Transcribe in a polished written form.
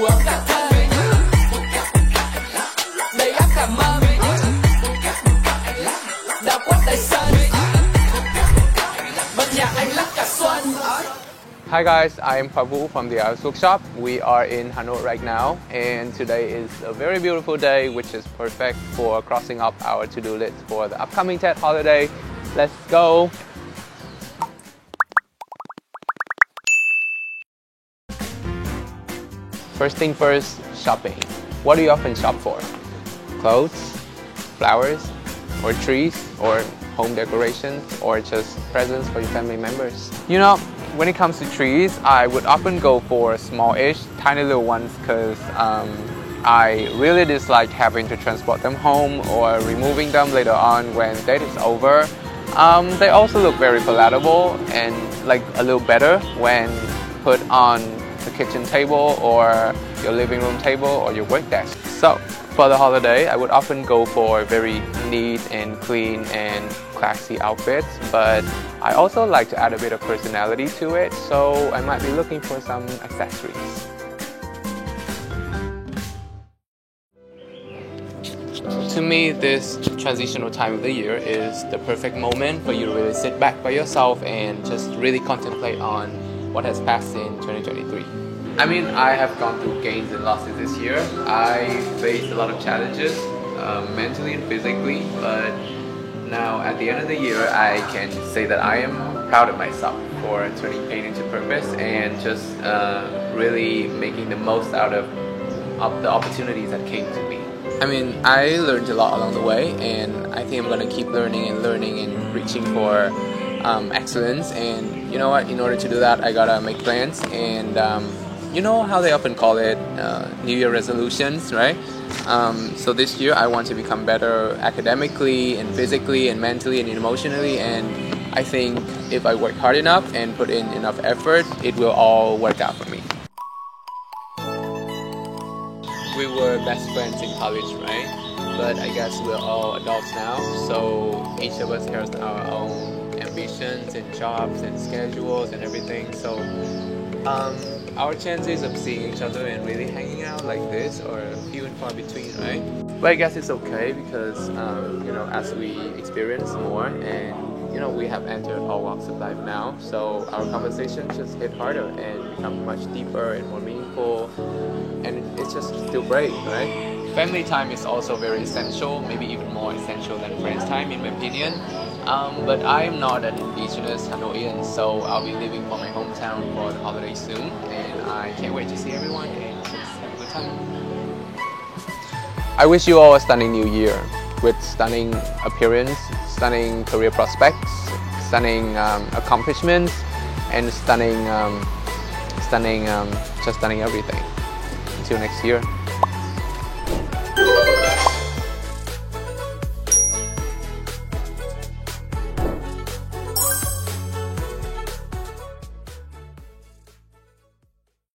ấm cả thân đầy áp cảm ơn đã quát đầy sân bật nhạc anh lắc cả xuân. Hi guys, I am Prabhu from the Arts Workshop. We are in Hanoi right now, and today is a very beautiful day, which is perfect for crossing up our to-do list for the upcoming Tet holiday. Let's go! First thing first, shopping. What do you often shop for? Clothes, flowers, or trees, or home decorations, or just presents for your family members? You know, when it comes to trees, I would often go for small-ish, tiny little ones because I really dislike having to transport them home or removing them later on when date is over. They also look very palatable and like a little better when put on the kitchen table or your living room table or your work desk. So for the holiday, I would often go for very neat and clean and classy outfits, but I also like to add a bit of personality to it, so I might be looking for some accessories. To me, this transitional time of the year is the perfect moment for you to really sit back by yourself and just really contemplate on what has passed in 2023. I mean, I have gone through gains and losses this year. I faced a lot of challenges, mentally and physically, but now at the end of the year, I can say that I am proud of myself for turning pain into purpose and just really making the most out of the opportunities that came to me. I mean, I learned a lot along the way, and I think I'm gonna keep learning and reaching for excellence. And you know what? In order to do that, I gotta make plans. And you know how they often call it New Year resolutions, right? So this year, I want to become better academically and physically and mentally and emotionally. And I think if I work hard enough and put in enough effort, it will all work out for me. We were best friends in college, right? But I guess we're all adults now, so each of us has our own ambitions and jobs and schedules and everything. So our chances of seeing each other and really hanging out like this are few and far between, right? But I guess it's okay because you know, as we experience more and you know, we have entered all walks of life now, so our conversations just hit harder and become much deeper and more meaningful, and it's just still great, right? Family time is also very essential, maybe even more essential than friends time in my opinion. But I am not an indigenous Hanoian, so I'll be leaving for my hometown for the holiday soon, and I can't wait to see everyone and just have a good time. I wish you all a stunning new year with stunning appearance, stunning career prospects, stunning accomplishments, and just stunning everything. Until next year.